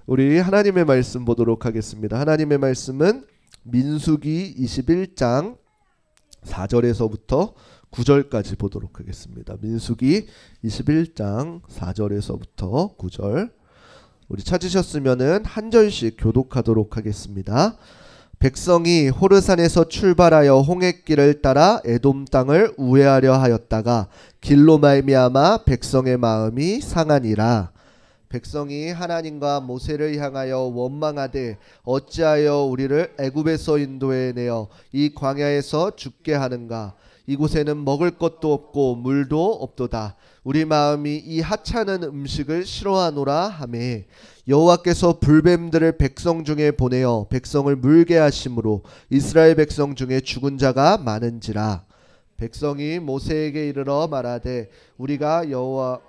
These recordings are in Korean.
우리 하나님의 말씀 보도록 하겠습니다. 하나님의 말씀은 민수기 21장 4절에서부터 9절까지 보도록 하겠습니다. 민수기 21장 4절에서부터 9절. 우리 찾으셨으면은 한 절씩 교독하도록 하겠습니다. 백성이 호르산에서 출발하여 홍해길을 따라 에돔 땅을 우회하려 하였다가 길로 말미암아 백성의 마음이 상하니라. 백성이 하나님과 모세를 향하여 원망하되 어찌하여 우리를 애굽에서 인도해내어 이 광야에서 죽게 하는가. 이곳에는 먹을 것도 없고 물도 없도다. 우리 마음이 이 하찮은 음식을 싫어하노라 하매 여호와께서 불뱀들을 백성 중에 보내어 백성을 물게 하심으로 이스라엘 백성 중에 죽은 자가 많은지라. 백성이 모세에게 이르러 말하되 우리가 여호와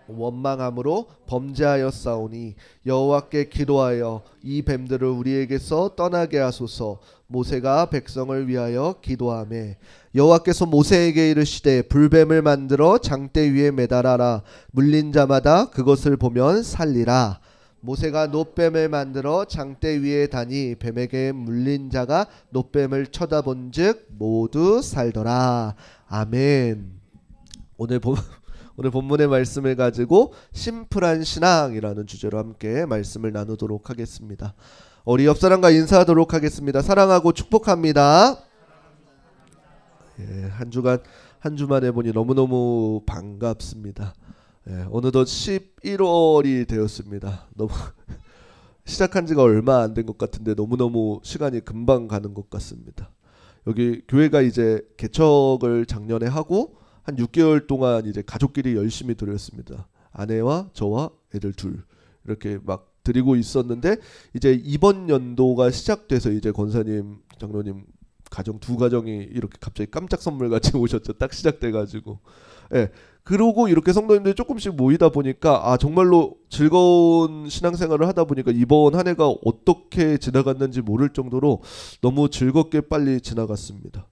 원망함으로 범죄하였사오니 여호와께 기도하여 이 뱀들을 우리에게서 떠나게 하소서. 모세가 백성을 위하여 기도하매 여호와께서 모세에게 이르시되 불뱀을 만들어 장대 위에 매달아라. 물린 자마다 그것을 보면 살리라. 모세가 놋뱀을 만들어 장대 위에 다니 뱀에게 물린 자가 놋뱀을 쳐다본즉 모두 살더라. 아멘. 오늘 본문의 말씀을 가지고 심플한 신앙이라는 주제로 함께 말씀을 나누도록 하겠습니다. 우리 옆 사람과 인사하도록 하겠습니다. 사랑하고 축복합니다. 예, 한 주만에 보니 너무너무 반갑습니다. 예, 어느덧 11월이 되었습니다. 너무 시작한 지가 얼마 안 된 것 같은데 너무너무 시간이 금방 가는 것 같습니다. 여기 교회가 이제 개척을 작년에 하고 한 6개월 동안 이제 가족끼리 열심히 드렸습니다. 아내와 저와 애들 둘 이렇게 막 드리고 있었는데 이제 이번 연도가 시작돼서 이제 권사님, 장로님 가정 두 가정이 이렇게 갑자기 깜짝 선물 같이 오셨죠. 딱 시작돼가지고. 예. 그러고 이렇게 성도님들이 조금씩 모이다 보니까 정말로 즐거운 신앙생활을 하다 보니까 이번 한 해가 어떻게 지나갔는지 모를 정도로 너무 즐겁게 빨리 지나갔습니다.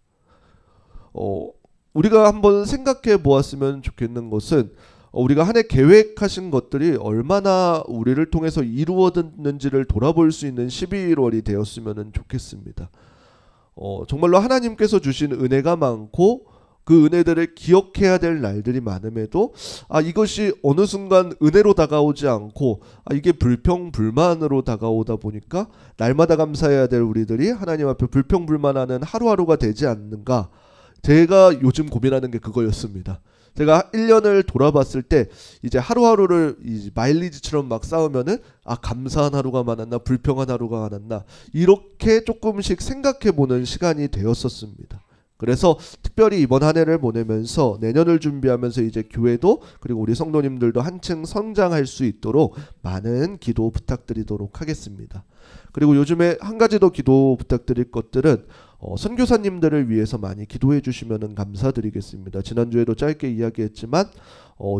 우리가 한번 생각해 보았으면 좋겠는 것은 우리가 한 해 계획하신 것들이 얼마나 우리를 통해서 이루어졌는지를 돌아볼 수 있는 11월이 되었으면 좋겠습니다. 정말로 하나님께서 주신 은혜가 많고 그 은혜들을 기억해야 될 날들이 많음에도 이것이 어느 순간 은혜로 다가오지 않고 이게 불평불만으로 다가오다 보니까 날마다 감사해야 될 우리들이 하나님 앞에 불평불만하는 하루하루가 되지 않는가. 제가 요즘 고민하는 게 그거였습니다. 제가 1년을 돌아봤을 때 이제 하루하루를 이제 마일리지처럼 막 쌓으면은 감사한 하루가 많았나 불평한 하루가 많았나 이렇게 조금씩 생각해보는 시간이 되었었습니다. 그래서 특별히 이번 한 해를 보내면서 내년을 준비하면서 이제 교회도 그리고 우리 성도님들도 한층 성장할 수 있도록 많은 기도 부탁드리도록 하겠습니다. 그리고 요즘에 한 가지 더 기도 부탁드릴 것들은 선교사님들을 위해서 많이 기도해 주시면 감사드리겠습니다. 지난주에도 짧게 이야기했지만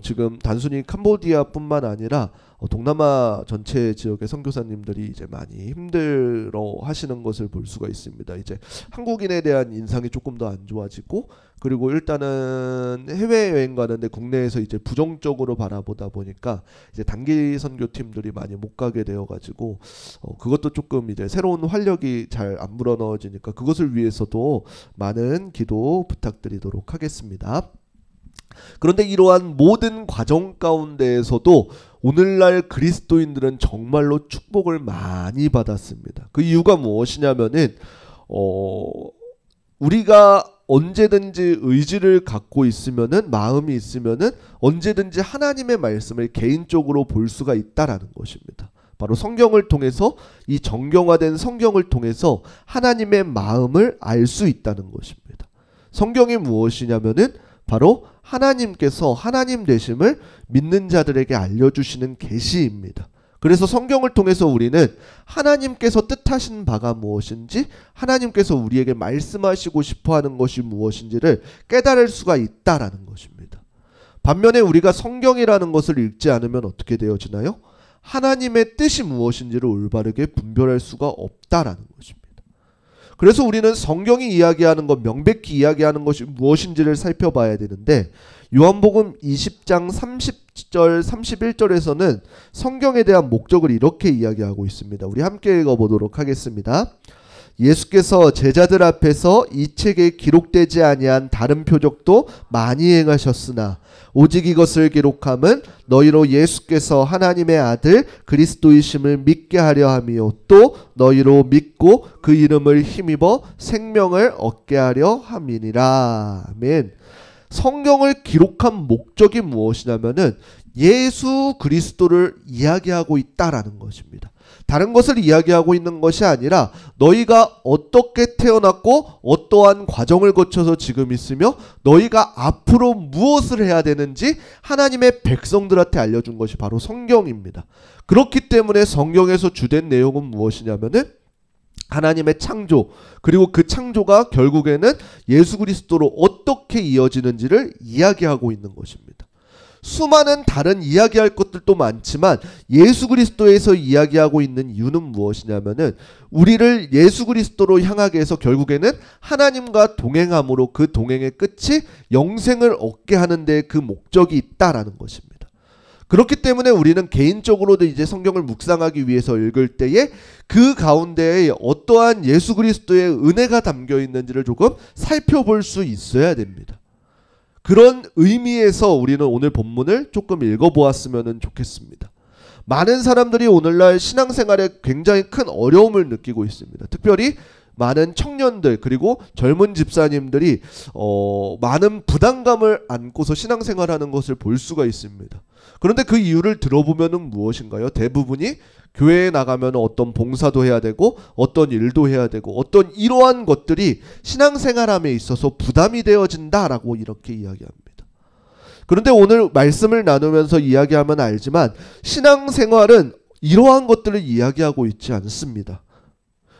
지금 단순히 캄보디아뿐만 아니라 동남아 전체 지역의 선교사님들이 이제 많이 힘들어 하시는 것을 볼 수가 있습니다. 이제 한국인에 대한 인상이 조금 더 안 좋아지고 그리고 일단은 해외여행 가는데 국내에서 이제 부정적으로 바라보다 보니까 이제 단기 선교팀들이 많이 못 가게 되어가지고 그것도 조금 이제 새로운 활력이 잘 안 불어넣어지니까 그것을 위해서도 많은 기도 부탁드리도록 하겠습니다. 그런데 이러한 모든 과정 가운데에서도 오늘날 그리스도인들은 정말로 축복을 많이 받았습니다. 그 이유가 무엇이냐면은 우리가 언제든지 의지를 갖고 있으면은 마음이 있으면은 언제든지 하나님의 말씀을 개인적으로 볼 수가 있다라는 것입니다. 바로 성경을 통해서 이 정경화된 성경을 통해서 하나님의 마음을 알 수 있다는 것입니다. 성경이 무엇이냐면은 바로 하나님께서 하나님 되심을 믿는 자들에게 알려주시는 계시입니다. 그래서 성경을 통해서 우리는 하나님께서 뜻하신 바가 무엇인지 하나님께서 우리에게 말씀하시고 싶어하는 것이 무엇인지를 깨달을 수가 있다라는 것입니다. 반면에 우리가 성경이라는 것을 읽지 않으면 어떻게 되어지나요? 하나님의 뜻이 무엇인지를 올바르게 분별할 수가 없다라는 것입니다. 그래서 우리는 성경이 이야기하는 것, 명백히 이야기하는 것이 무엇인지를 살펴봐야 되는데, 요한복음 20장 30절 31절에서는 성경에 대한 목적을 이렇게 이야기하고 있습니다. 우리 함께 읽어보도록 하겠습니다. 예수께서 제자들 앞에서 이 책에 기록되지 아니한 다른 표적도 많이 행하셨으나 오직 이것을 기록함은 너희로 예수께서 하나님의 아들 그리스도이심을 믿게 하려 함이요 또 너희로 믿고 그 이름을 힘입어 생명을 얻게 하려 함이니라. 아멘. 성경을 기록한 목적이 무엇이냐면은 예수 그리스도를 이야기하고 있다라는 것입니다. 다른 것을 이야기하고 있는 것이 아니라 너희가 어떻게 태어났고 어떠한 과정을 거쳐서 지금 있으며 너희가 앞으로 무엇을 해야 되는지 하나님의 백성들한테 알려준 것이 바로 성경입니다. 그렇기 때문에 성경에서 주된 내용은 무엇이냐면은 하나님의 창조, 그리고 그 창조가 결국에는 예수 그리스도로 어떻게 이어지는지를 이야기하고 있는 것입니다. 수많은 다른 이야기할 것들도 많지만 예수 그리스도에서 이야기하고 있는 이유는 무엇이냐면은 우리를 예수 그리스도로 향하게 해서 결국에는 하나님과 동행함으로 그 동행의 끝이 영생을 얻게 하는 데 그 목적이 있다라는 것입니다. 그렇기 때문에 우리는 개인적으로도 이제 성경을 묵상하기 위해서 읽을 때에 그 가운데에 어떠한 예수 그리스도의 은혜가 담겨 있는지를 조금 살펴볼 수 있어야 됩니다. 그런 의미에서 우리는 오늘 본문을 조금 읽어보았으면 좋겠습니다. 많은 사람들이 오늘날 신앙생활에 굉장히 큰 어려움을 느끼고 있습니다. 특별히 많은 청년들 그리고 젊은 집사님들이 많은 부담감을 안고서 신앙생활하는 것을 볼 수가 있습니다. 그런데 그 이유를 들어보면 무엇인가요? 대부분이 교회에 나가면 어떤 봉사도 해야 되고 어떤 일도 해야 되고 어떤 이러한 것들이 신앙생활함에 있어서 부담이 되어진다라고 이렇게 이야기합니다. 그런데 오늘 말씀을 나누면서 이야기하면 알지만 신앙생활은 이러한 것들을 이야기하고 있지 않습니다.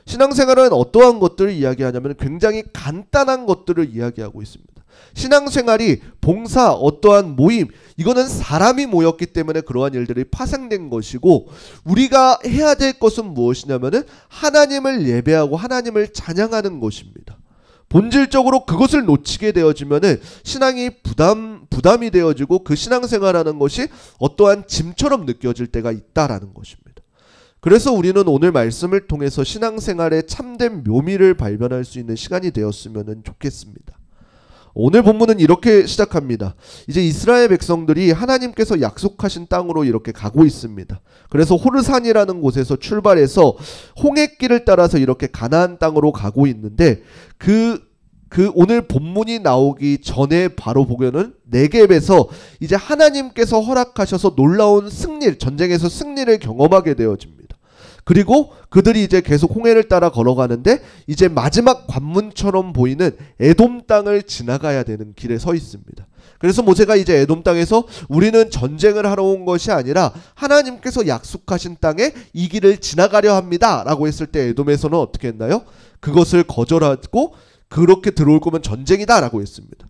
신앙생활은 어떠한 것들을 이야기하냐면 굉장히 간단한 것들을 이야기하고 있습니다. 신앙생활이 봉사, 어떠한 모임, 이거는 사람이 모였기 때문에 그러한 일들이 파생된 것이고 우리가 해야 될 것은 무엇이냐면은 하나님을 예배하고 하나님을 찬양하는 것입니다. 본질적으로 그것을 놓치게 되어지면은 신앙이 부담이 되어지고 그 신앙생활하는 것이 어떠한 짐처럼 느껴질 때가 있다라는 것입니다. 그래서 우리는 오늘 말씀을 통해서 신앙생활의 참된 묘미를 발견할 수 있는 시간이 되었으면 좋겠습니다. 오늘 본문은 이렇게 시작합니다. 이제 이스라엘 백성들이 하나님께서 약속하신 땅으로 이렇게 가고 있습니다. 그래서 호르산이라는 곳에서 출발해서 홍해길을 따라서 이렇게 가나안 땅으로 가고 있는데 그 오늘 본문이 나오기 전에 바로 보면은 네겝에서 이제 하나님께서 허락하셔서 놀라운 승리, 전쟁에서 승리를 경험하게 되어집니다. 그리고 그들이 이제 계속 홍해를 따라 걸어가는데 이제 마지막 관문처럼 보이는 에돔 땅을 지나가야 되는 길에 서 있습니다. 그래서 모세가 이제 에돔 땅에서 우리는 전쟁을 하러 온 것이 아니라 하나님께서 약속하신 땅에 이 길을 지나가려 합니다 라고 했을 때 에돔에서는 어떻게 했나요? 그것을 거절하고 그렇게 들어올 거면 전쟁이다 라고 했습니다.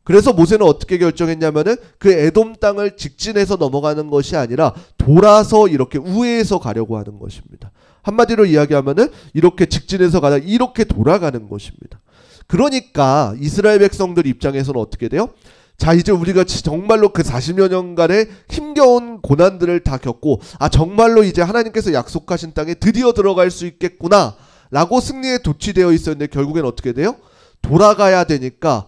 그래서 모세는 어떻게 결정했냐면은 그 에돔 땅을 직진해서 넘어가는 것이 아니라 돌아서 이렇게 우회해서 가려고 하는 것입니다. 한마디로 이야기하면은 이렇게 직진해서 가다 이렇게 돌아가는 것입니다. 그러니까 이스라엘 백성들 입장에서는 어떻게 돼요? 자, 이제 우리가 정말로 그 40여 년간의 힘겨운 고난들을 다 겪고 정말로 이제 하나님께서 약속하신 땅에 드디어 들어갈 수 있겠구나 라고 승리에 도취되어 있었는데 결국엔 어떻게 돼요? 돌아가야 되니까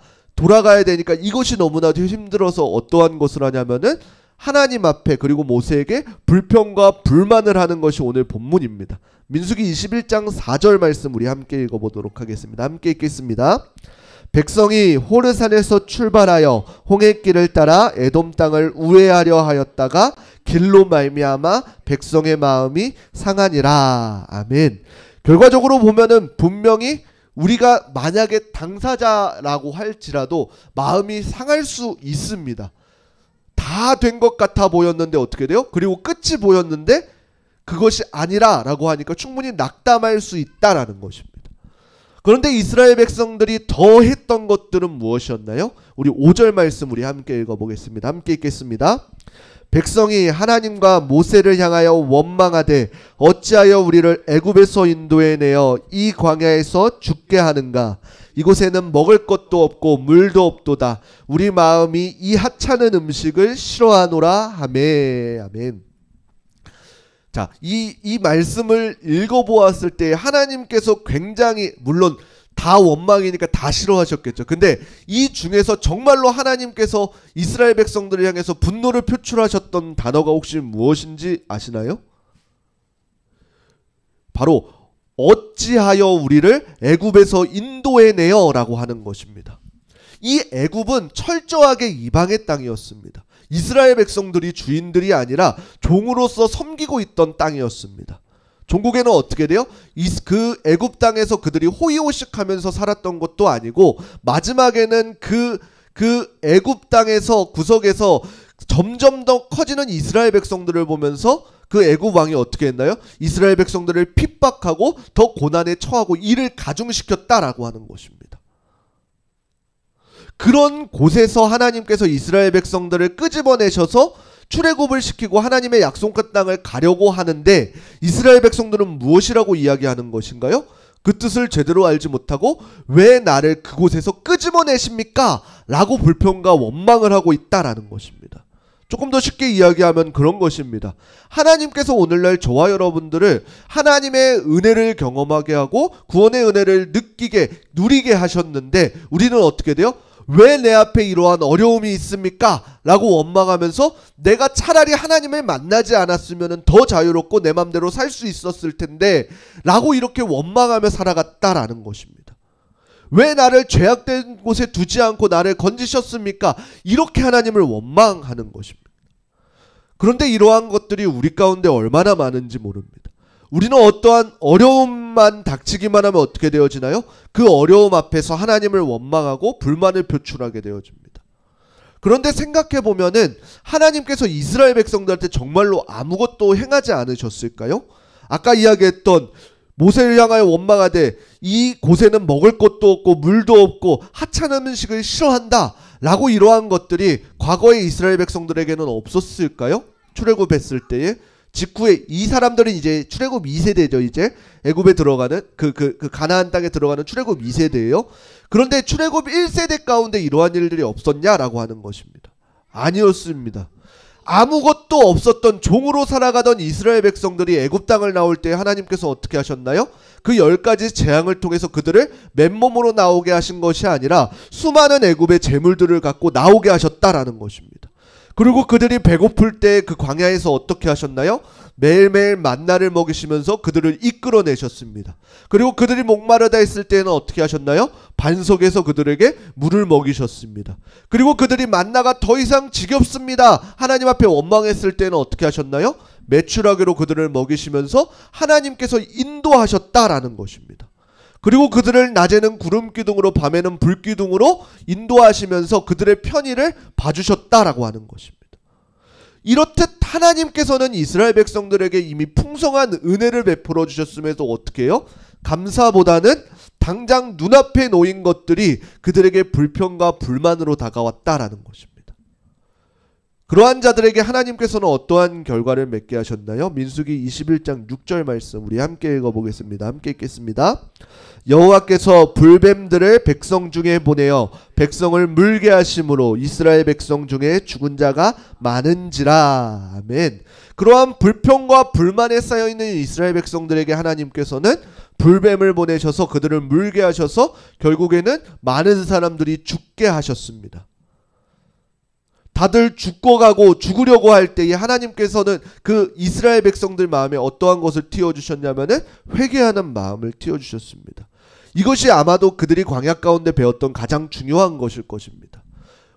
이것이 너무나도 힘들어서 어떠한 것을 하냐면은 하나님 앞에 그리고 모세에게 불평과 불만을 하는 것이 오늘 본문입니다. 민수기 21장 4절 말씀 우리 함께 읽어보도록 하겠습니다. 함께 읽겠습니다. 백성이 호르산에서 출발하여 홍해길을 따라 에돔 땅을 우회하려 하였다가 길로 말미암아 백성의 마음이 상하니라. 아멘. 결과적으로 보면은 분명히 우리가 만약에 당사자라고 할지라도 마음이 상할 수 있습니다. 다 된 것 같아 보였는데 어떻게 돼요? 그리고 끝이 보였는데 그것이 아니라 라고 하니까 충분히 낙담할 수 있다라는 것입니다. 그런데 이스라엘 백성들이 더 했던 것들은 무엇이었나요? 우리 5절 말씀 우리 함께 읽어보겠습니다. 함께 읽겠습니다. 백성이 하나님과 모세를 향하여 원망하되 어찌하여 우리를 애굽에서 인도해 내어 이 광야에서 죽게 하는가. 이곳에는 먹을 것도 없고 물도 없도다. 우리 마음이 이 하찮은 음식을 싫어하노라 하매. 아멘. 자, 이 말씀을 읽어보았을 때 하나님께서 굉장히, 물론 다 원망이니까 다 싫어하셨겠죠. 근데 이 중에서 정말로 하나님께서 이스라엘 백성들을 향해서 분노를 표출하셨던 단어가 혹시 무엇인지 아시나요? 바로 어찌하여 우리를 애굽에서 인도해 내어라고 하는 것입니다. 이 애굽은 철저하게 이방의 땅이었습니다. 이스라엘 백성들이 주인들이 아니라 종으로서 섬기고 있던 땅이었습니다. 종국에는 어떻게 돼요? 그 애굽 땅에서 그들이 호의호식하면서 살았던 것도 아니고, 마지막에는 그 애굽 땅에서 구석에서 점점 더 커지는 이스라엘 백성들을 보면서 그 애굽 왕이 어떻게 했나요? 이스라엘 백성들을 핍박하고 더 고난에 처하고 이를 가중시켰다라고 하는 것입니다. 그런 곳에서 하나님께서 이스라엘 백성들을 끄집어내셔서 출애굽을 시키고 하나님의 약속한 땅을 가려고 하는데, 이스라엘 백성들은 무엇이라고 이야기하는 것인가요? 그 뜻을 제대로 알지 못하고 왜 나를 그곳에서 끄집어내십니까? 라고 불평과 원망을 하고 있다라는 것입니다. 조금 더 쉽게 이야기하면 그런 것입니다. 하나님께서 오늘날 저와 여러분들을 하나님의 은혜를 경험하게 하고 구원의 은혜를 누리게 하셨는데, 우리는 어떻게 돼요? 왜 내 앞에 이러한 어려움이 있습니까? 라고 원망하면서 내가 차라리 하나님을 만나지 않았으면 더 자유롭고 내 맘대로 살 수 있었을 텐데 라고 이렇게 원망하며 살아갔다라는 것입니다. 왜 나를 죄악된 곳에 두지 않고 나를 건지셨습니까? 이렇게 하나님을 원망하는 것입니다. 그런데 이러한 것들이 우리 가운데 얼마나 많은지 모릅니다. 우리는 어떠한 어려움만 닥치기만 하면 어떻게 되어지나요? 그 어려움 앞에서 하나님을 원망하고 불만을 표출하게 되어집니다. 그런데 생각해보면은 하나님께서 이스라엘 백성들한테 정말로 아무것도 행하지 않으셨을까요? 아까 이야기했던 모세를 향하여 원망하되 이 곳에는 먹을 것도 없고 물도 없고 하찮은 음식을 싫어한다 라고 이러한 것들이 과거의 이스라엘 백성들에게는 없었을까요? 출애굽했을 때에 직후에 이 사람들은 이제 출애굽 2세대죠. 이제 애굽에 들어가는 그 가나안 땅에 들어가는 출애굽 2세대예요. 그런데 출애굽 1세대 가운데 이러한 일들이 없었냐라고 하는 것입니다. 아니었습니다. 아무것도 없었던 종으로 살아가던 이스라엘 백성들이 애굽 땅을 나올 때 하나님께서 어떻게 하셨나요? 그 10가지 재앙을 통해서 그들을 맨몸으로 나오게 하신 것이 아니라 수많은 애굽의 재물들을 갖고 나오게 하셨다라는 것입니다. 그리고 그들이 배고플 때 그 광야에서 어떻게 하셨나요? 매일매일 만나를 먹이시면서 그들을 이끌어내셨습니다. 그리고 그들이 목마르다 했을 때는 어떻게 하셨나요? 반석에서 그들에게 물을 먹이셨습니다. 그리고 그들이 만나가 더 이상 지겹습니다. 하나님 앞에 원망했을 때는 어떻게 하셨나요? 메추라기로 그들을 먹이시면서 하나님께서 인도하셨다라는 것입니다. 그리고 그들을 낮에는 구름기둥으로 밤에는 불기둥으로 인도하시면서 그들의 편의를 봐주셨다라고 하는 것입니다. 이렇듯 하나님께서는 이스라엘 백성들에게 이미 풍성한 은혜를 베풀어 주셨음에도 어떻게 해요? 감사보다는 당장 눈앞에 놓인 것들이 그들에게 불평과 불만으로 다가왔다라는 것입니다. 그러한 자들에게 하나님께서는 어떠한 결과를 맺게 하셨나요? 민수기 21장 6절 말씀 우리 함께 읽어보겠습니다. 함께 읽겠습니다. 여호와께서 불뱀들을 백성 중에 보내어 백성을 물게 하심으로 이스라엘 백성 중에 죽은 자가 많은지라. 아멘. 그러한 불평과 불만에 쌓여있는 이스라엘 백성들에게 하나님께서는 불뱀을 보내셔서 그들을 물게 하셔서 결국에는 많은 사람들이 죽게 하셨습니다. 다들 죽으려고 할 때에 하나님께서는 그 이스라엘 백성들 마음에 어떠한 것을 띄워주셨냐면은 회개하는 마음을 띄워주셨습니다. 이것이 아마도 그들이 광야 가운데 배웠던 가장 중요한 것일 것입니다.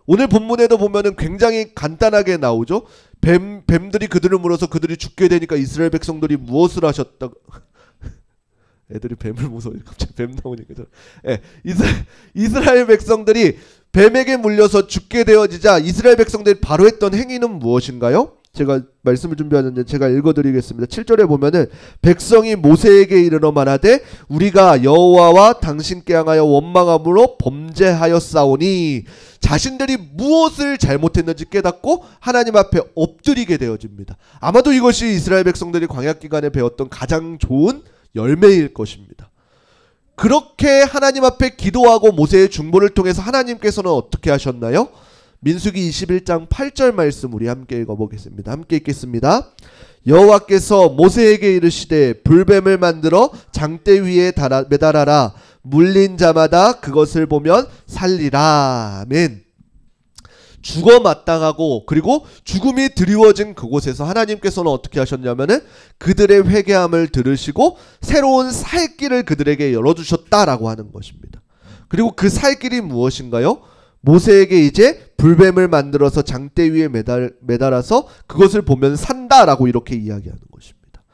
오늘 본문에도 보면은 굉장히 간단하게 나오죠. 뱀들이 그들을 물어서 그들이 죽게 되니까 이스라엘 백성들이 무엇을 하셨다고. 애들이 뱀을 무서워. 갑자기 뱀 나오니까. 이스라엘 백성들이 뱀에게 물려서 죽게 되어지자 이스라엘 백성들이 바로 했던 행위는 무엇인가요? 제가 말씀을 준비하는데 제가 읽어드리겠습니다. 7절에 보면은 백성이 모세에게 이르러 말하되 우리가 여호와와 당신께 향하여 원망함으로 범죄하였사오니 자신들이 무엇을 잘못했는지 깨닫고 하나님 앞에 엎드리게 되어집니다. 아마도 이것이 이스라엘 백성들이 광야 기간에 배웠던 가장 좋은 열매일 것입니다. 그렇게 하나님 앞에 기도하고 모세의 중보를 통해서 하나님께서는 어떻게 하셨나요? 민수기 21장 8절 말씀 우리 함께 읽어보겠습니다. 함께 읽겠습니다. 여호와께서 모세에게 이르시되 불뱀을 만들어 장대 위에 매달아라. 물린 자마다 그것을 보면 살리라. 아멘. 죽어 마땅하고 그리고 죽음이 드리워진 그곳에서 하나님께서는 어떻게 하셨냐면은 그들의 회개함을 들으시고 새로운 살 길을 그들에게 열어주셨다라고 하는 것입니다. 그리고 그 살 길이 무엇인가요? 모세에게 이제 불뱀을 만들어서 장대 위에 매달아서 그것을 보면 산다라고 이렇게 이야기하는 것입니다.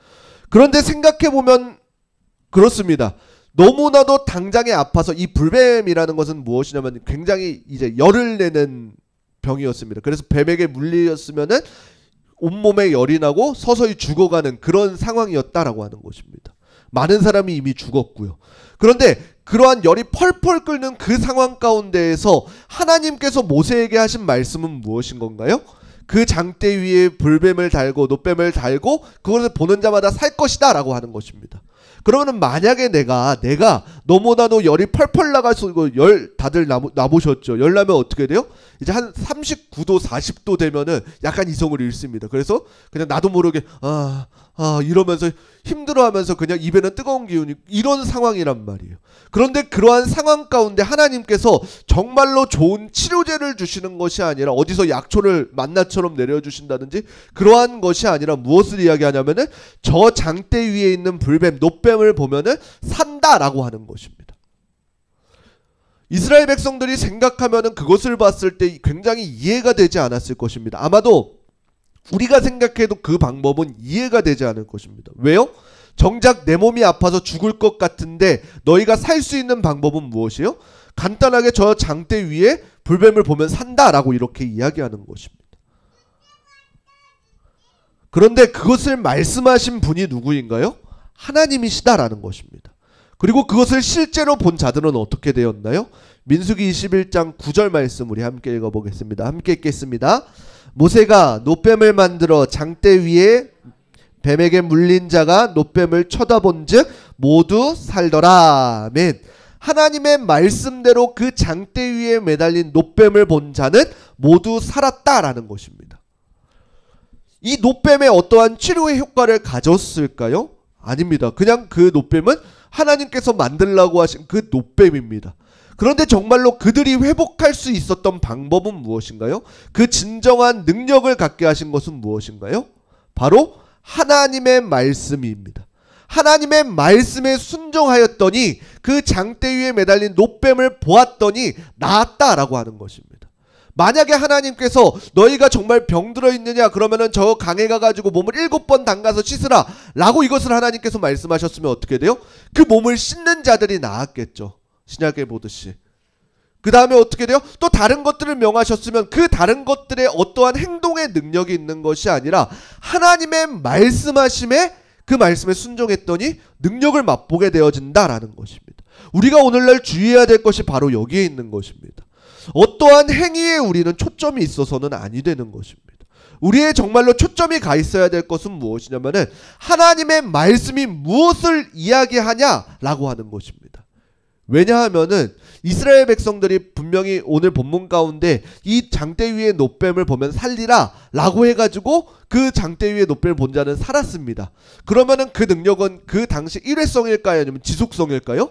그런데 생각해보면 그렇습니다. 너무나도 당장에 아파서 이 불뱀이라는 것은 무엇이냐면 굉장히 이제 열을 내는 병이었습니다. 그래서 뱀에게 물리었으면은 온몸에 열이 나고 서서히 죽어가는 그런 상황이었다라고 하는 것입니다. 많은 사람이 이미 죽었고요. 그런데 그러한 열이 펄펄 끓는 그 상황 가운데에서 하나님께서 모세에게 하신 말씀은 무엇인 건가요? 그 장대 위에 불뱀을 달고 놋뱀을 달고 그것을 보는 자마다 살 것이다 라고 하는 것입니다. 그러면 만약에 내가 너무나도 열이 펄펄 나가서 열 다들 나보셨죠. 열 나면 어떻게 돼요? 이제 한 39도 40도 되면은 약간 이성을 잃습니다. 그래서 그냥 나도 모르게 이러면서 힘들어하면서 그냥 입에는 뜨거운 기운이 이런 상황이란 말이에요. 그런데 그러한 상황 가운데 하나님께서 정말로 좋은 치료제를 주시는 것이 아니라 어디서 약초를 만나처럼 내려주신다든지 그러한 것이 아니라 무엇을 이야기하냐면은 저 장대 위에 있는 불뱀, 놋뱀을 보면은 산다라고 하는 것입니다. 이스라엘 백성들이 생각하면은 그것을 봤을 때 굉장히 이해가 되지 않았을 것입니다. 아마도 우리가 생각해도 그 방법은 이해가 되지 않을 것입니다. 왜요? 정작 내 몸이 아파서 죽을 것 같은데 너희가 살 수 있는 방법은 무엇이에요? 간단하게 저 장대 위에 불뱀을 보면 산다라고 이렇게 이야기하는 것입니다. 그런데 그것을 말씀하신 분이 누구인가요? 하나님이시다라는 것입니다. 그리고 그것을 실제로 본 자들은 어떻게 되었나요? 민수기 21장 9절 말씀 우리 함께 읽어보겠습니다. 함께 읽겠습니다. 모세가 놋뱀을 만들어 장대 위에 뱀에게 물린 자가 놋뱀을 쳐다본즉 모두 살더라. 아멘. 하나님의 말씀대로 그 장대 위에 매달린 놋뱀을 본 자는 모두 살았다라는 것입니다. 이 놋뱀에 어떠한 치료의 효과를 가졌을까요? 아닙니다. 그냥 그 놋뱀은 하나님께서 만들라고 하신 그 놋뱀입니다. 그런데 정말로 그들이 회복할 수 있었던 방법은 무엇인가요? 그 진정한 능력을 갖게 하신 것은 무엇인가요? 바로 하나님의 말씀입니다. 하나님의 말씀에 순종하였더니 그 장대 위에 매달린 놋뱀을 보았더니 나았다라고 하는 것입니다. 만약에 하나님께서 너희가 정말 병들어 있느냐 그러면은 저 강에 가가지고 몸을 7번 담가서 씻으라 라고 이것을 하나님께서 말씀하셨으면 어떻게 돼요? 그 몸을 씻는 자들이 나았겠죠. 신약에 보듯이. 그 다음에 어떻게 돼요? 또 다른 것들을 명하셨으면 그 다른 것들에 어떠한 행동의 능력이 있는 것이 아니라 하나님의 말씀하심에 그 말씀에 순종했더니 능력을 맛보게 되어진다라는 것입니다. 우리가 오늘날 주의해야 될 것이 바로 여기에 있는 것입니다. 어떠한 행위에 우리는 초점이 있어서는 아니 되는 것입니다. 우리의 정말로 초점이 가 있어야 될 것은 무엇이냐면은 하나님의 말씀이 무엇을 이야기하냐라고 하는 것입니다. 왜냐하면은 이스라엘 백성들이 분명히 오늘 본문 가운데 이 장대 위에 놋뱀을 보면 살리라 라고 해가지고 그 장대 위에 놋뱀을 본 자는 살았습니다. 그러면은 그 능력은 그 당시 일회성일까요? 아니면 지속성일까요?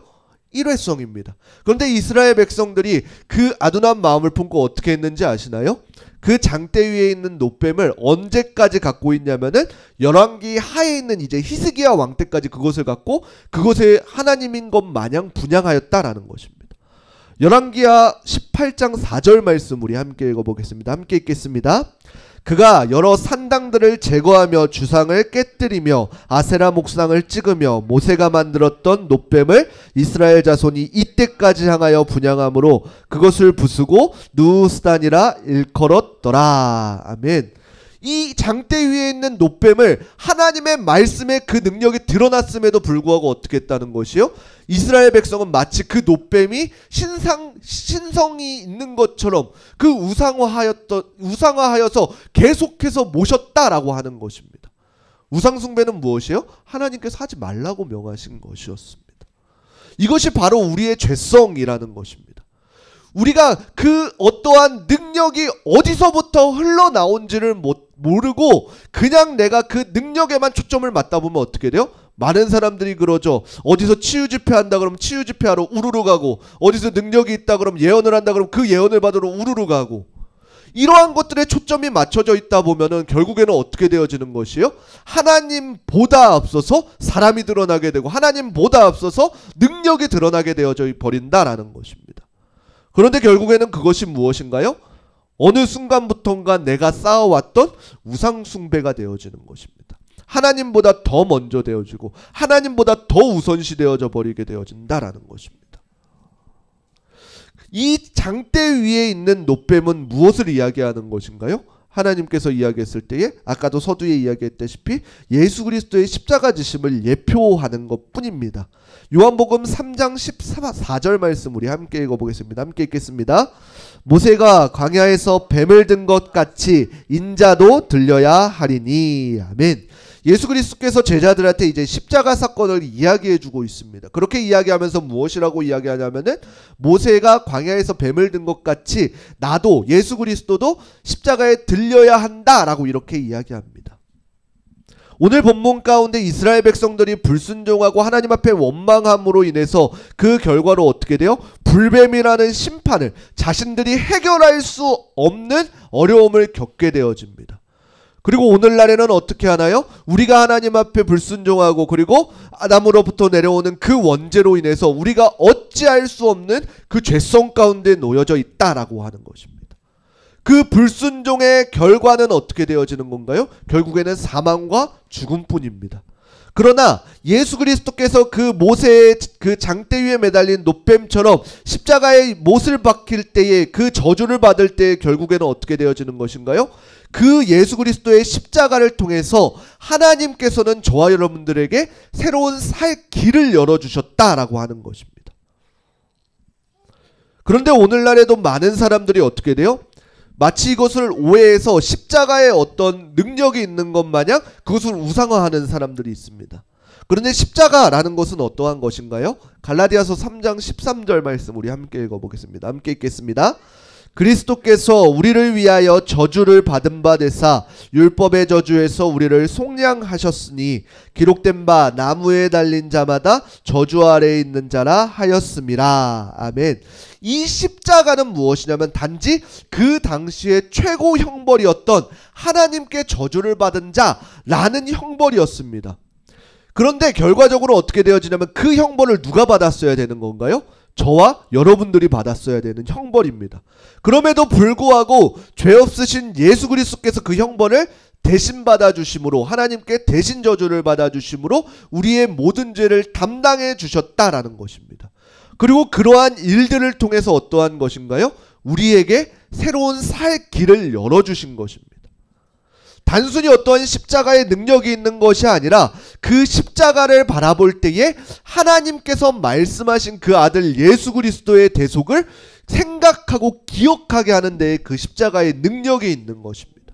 일회성입니다. 그런데 이스라엘 백성들이 그 아둔한 마음을 품고 어떻게 했는지 아시나요? 그 장대 위에 있는 놋뱀을 언제까지 갖고 있냐면은 열왕기 하에 있는 이제 히스기야 왕 때까지 그것을 갖고 그것에 하나님인 것 마냥 분향하였다라는 것입니다. 열왕기하 18장 4절 말씀 우리 함께 읽어보겠습니다. 함께 읽겠습니다. 그가 여러 산당들을 제거하며 주상을 깨뜨리며 아세라 목상을 찍으며 모세가 만들었던 놋뱀을 이스라엘 자손이 이때까지 향하여 분향함으로 그것을 부수고 누스단이라 일컬었더라. 아멘. 이 장대 위에 있는 노뱀을 하나님의 말씀에 그 능력이 드러났음에도 불구하고 어떻게 했다는 것이요? 이스라엘 백성은 마치 그 노뱀이 신성이 있는 것처럼 그 우상화하여서 계속해서 모셨다라고 하는 것입니다. 우상숭배는 무엇이에요? 하나님께서 하지 말라고 명하신 것이었습니다. 이것이 바로 우리의 죄성이라는 것입니다. 우리가 그 어떠한 능력이 어디서부터 흘러나온지를 모르고 그냥 내가 그 능력에만 초점을 맞다 보면 어떻게 돼요? 많은 사람들이 그러죠. 어디서 치유 집회한다 그러면 치유 집회하러 우르르 가고, 어디서 능력이 있다 그러면 예언을 한다 그러면 그 예언을 받으러 우르르 가고, 이러한 것들에 초점이 맞춰져 있다 보면은 결국에는 어떻게 되어지는 것이에요? 하나님보다 앞서서 사람이 드러나게 되고 하나님보다 앞서서 능력이 드러나게 되어져 버린다라는 것입니다. 그런데 결국에는 그것이 무엇인가요? 어느 순간부터인가 내가 쌓아왔던 우상숭배가 되어지는 것입니다. 하나님보다 더 먼저 되어지고 하나님보다 더 우선시 되어져 버리게 되어진다라는 것입니다. 이 장대 위에 있는 노뱀은 무엇을 이야기하는 것인가요? 하나님께서 이야기했을 때에 아까도 서두에 이야기했다시피 예수 그리스도의 십자가 지심을 예표하는 것뿐입니다. 요한복음 3장 14절 말씀 우리 함께 읽어보겠습니다. 함께 읽겠습니다. 모세가 광야에서 뱀을 든 것 같이 인자도 들려야 하리니. 아멘. 예수 그리스도께서 제자들한테 이제 십자가 사건을 이야기해주고 있습니다. 그렇게 이야기하면서 무엇이라고 이야기하냐면은 모세가 광야에서 뱀을 든 것 같이 나도 예수 그리스도도 십자가에 들려야 한다라고 이렇게 이야기합니다. 오늘 본문 가운데 이스라엘 백성들이 불순종하고 하나님 앞에 원망함으로 인해서 그 결과로 어떻게 돼요? 불뱀이라는 심판을 자신들이 해결할 수 없는 어려움을 겪게 되어집니다. 그리고 오늘날에는 어떻게 하나요? 우리가 하나님 앞에 불순종하고 그리고 아담으로부터 내려오는 그 원죄로 인해서 우리가 어찌할 수 없는 그 죄성 가운데 놓여져 있다라고 하는 것입니다. 그 불순종의 결과는 어떻게 되어지는 건가요? 결국에는 사망과 죽음뿐입니다. 그러나 예수 그리스도께서 그 모세의 그 장대 위에 매달린 노뱀처럼 십자가에 못을 박힐 때에 그 저주를 받을 때 결국에는 어떻게 되어지는 것인가요? 그 예수 그리스도의 십자가를 통해서 하나님께서는 저와 여러분들에게 새로운 살 길을 열어주셨다라고 하는 것입니다. 그런데 오늘날에도 많은 사람들이 어떻게 돼요? 마치 이것을 오해해서 십자가에 어떤 능력이 있는 것 마냥 그것을 우상화하는 사람들이 있습니다. 그런데 십자가라는 것은 어떠한 것인가요? 갈라디아서 3장 13절 말씀 우리 함께 읽어보겠습니다. 함께 읽겠습니다. 그리스도께서 우리를 위하여 저주를 받은 바 되사 율법의 저주에서 우리를 속량하셨으니 기록된 바 나무에 달린 자마다 저주 아래에 있는 자라 하였음이라. 아멘. 이 십자가는 무엇이냐면 단지 그 당시의 최고 형벌이었던 하나님께 저주를 받은 자라는 형벌이었습니다. 그런데 결과적으로 어떻게 되어지냐면 그 형벌을 누가 받았어야 되는 건가요? 저와 여러분들이 받았어야 되는 형벌입니다. 그럼에도 불구하고 죄 없으신 예수 그리스도께서 그 형벌을 대신 받아주심으로 하나님께 대신 저주를 받아주심으로 우리의 모든 죄를 담당해 주셨다라는 것입니다. 그리고 그러한 일들을 통해서 어떠한 것인가요? 우리에게 새로운 살 길을 열어주신 것입니다. 단순히 어떠한 십자가의 능력이 있는 것이 아니라 그 십자가를 바라볼 때에 하나님께서 말씀하신 그 아들 예수 그리스도의 대속을 생각하고 기억하게 하는 데에 그 십자가의 능력이 있는 것입니다.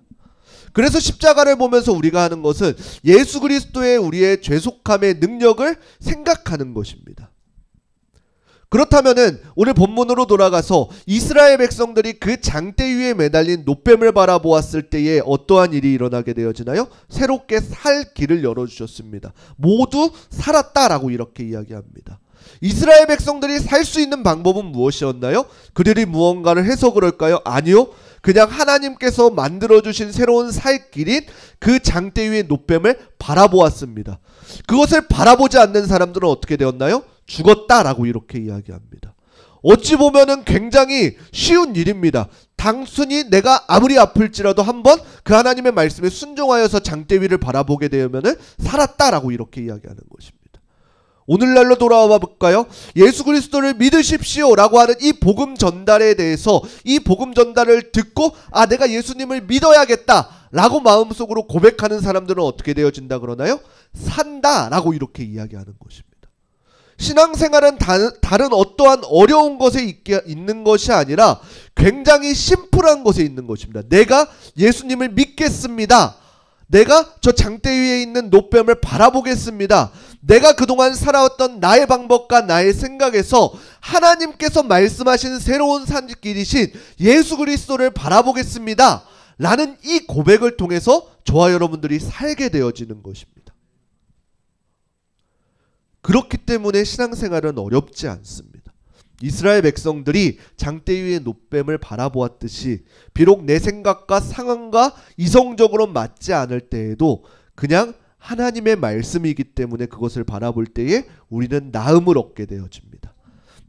그래서 십자가를 보면서 우리가 하는 것은 예수 그리스도의 우리의 죄속함의 능력을 생각하는 것입니다. 그렇다면은 오늘 본문으로 돌아가서 이스라엘 백성들이 그 장대 위에 매달린 노뱀을 바라보았을 때에 어떠한 일이 일어나게 되어지나요? 새롭게 살 길을 열어주셨습니다. 모두 살았다라고 이렇게 이야기합니다. 이스라엘 백성들이 살 수 있는 방법은 무엇이었나요? 그들이 무언가를 해서 그럴까요? 아니요. 그냥 하나님께서 만들어주신 새로운 살 길인 그 장대 위의 노뱀을 바라보았습니다. 그것을 바라보지 않는 사람들은 어떻게 되었나요? 죽었다라고 이렇게 이야기합니다. 어찌 보면은 굉장히 쉬운 일입니다. 단순히 내가 아무리 아플지라도 한번 그 하나님의 말씀에 순종하여서 장대 위를 바라보게 되면은 살았다라고 이렇게 이야기하는 것입니다. 오늘날로 돌아와 볼까요? 예수 그리스도를 믿으십시오 라고 하는 이 복음 전달에 대해서 이 복음 전달을 듣고 내가 예수님을 믿어야겠다 라고 마음속으로 고백하는 사람들은 어떻게 되어진다 그러나요? 산다 라고 이렇게 이야기하는 것입니다. 신앙생활은 다른 어떠한 어려운 것에 있는 것이 아니라 굉장히 심플한 것에 있는 것입니다. 내가 예수님을 믿겠습니다. 내가 저 장대 위에 있는 노뱀을 바라보겠습니다. 내가 그동안 살아왔던 나의 방법과 나의 생각에서 하나님께서 말씀하신 새로운 산길이신 예수 그리스도를 바라보겠습니다. 라는 이 고백을 통해서 저와 여러분들이 살게 되어지는 것입니다. 그렇기 때문에 신앙생활은 어렵지 않습니다. 이스라엘 백성들이 장대 위의 노뱀을 바라보았듯이 비록 내 생각과 상황과 이성적으로 맞지 않을 때에도 그냥 하나님의 말씀이기 때문에 그것을 바라볼 때에 우리는 나음을 얻게 되어집니다.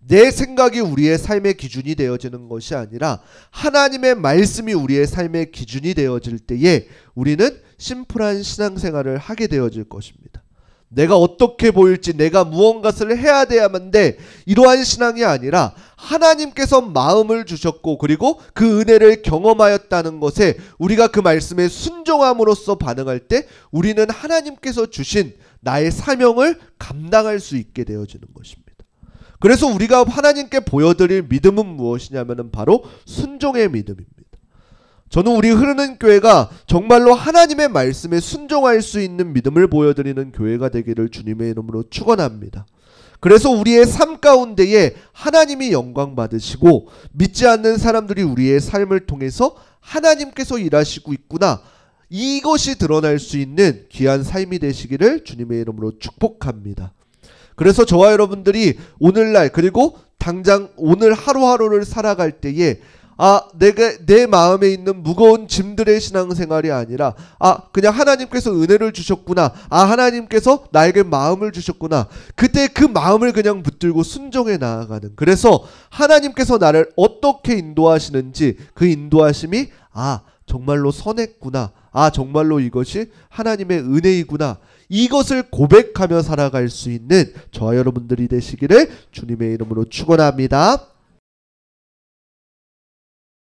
내 생각이 우리의 삶의 기준이 되어지는 것이 아니라 하나님의 말씀이 우리의 삶의 기준이 되어질 때에 우리는 심플한 신앙생활을 하게 되어질 것입니다. 내가 어떻게 보일지 내가 무언가를 해야 돼야만 돼 이러한 신앙이 아니라 하나님께서 마음을 주셨고 그리고 그 은혜를 경험하였다는 것에 우리가 그 말씀에 순종함으로써 반응할 때 우리는 하나님께서 주신 나의 사명을 감당할 수 있게 되어지는 것입니다. 그래서 우리가 하나님께 보여드릴 믿음은 무엇이냐면 바로 순종의 믿음입니다. 저는 우리 흐르는 교회가 정말로 하나님의 말씀에 순종할 수 있는 믿음을 보여드리는 교회가 되기를 주님의 이름으로 축원합니다. 그래서 우리의 삶 가운데에 하나님이 영광 받으시고 믿지 않는 사람들이 우리의 삶을 통해서 하나님께서 일하시고 있구나 이것이 드러날 수 있는 귀한 삶이 되시기를 주님의 이름으로 축복합니다. 그래서 저와 여러분들이 오늘날 그리고 당장 오늘 하루하루를 살아갈 때에 내가 내 마음에 있는 무거운 짐들의 신앙생활이 아니라 그냥 하나님께서 은혜를 주셨구나. 하나님께서 나에게 마음을 주셨구나. 그때 그 마음을 그냥 붙들고 순종해 나아가는. 그래서 하나님께서 나를 어떻게 인도하시는지 그 인도하심이 정말로 선했구나. 정말로 이것이 하나님의 은혜이구나. 이것을 고백하며 살아갈 수 있는 저와 여러분들이 되시기를 주님의 이름으로 축원합니다.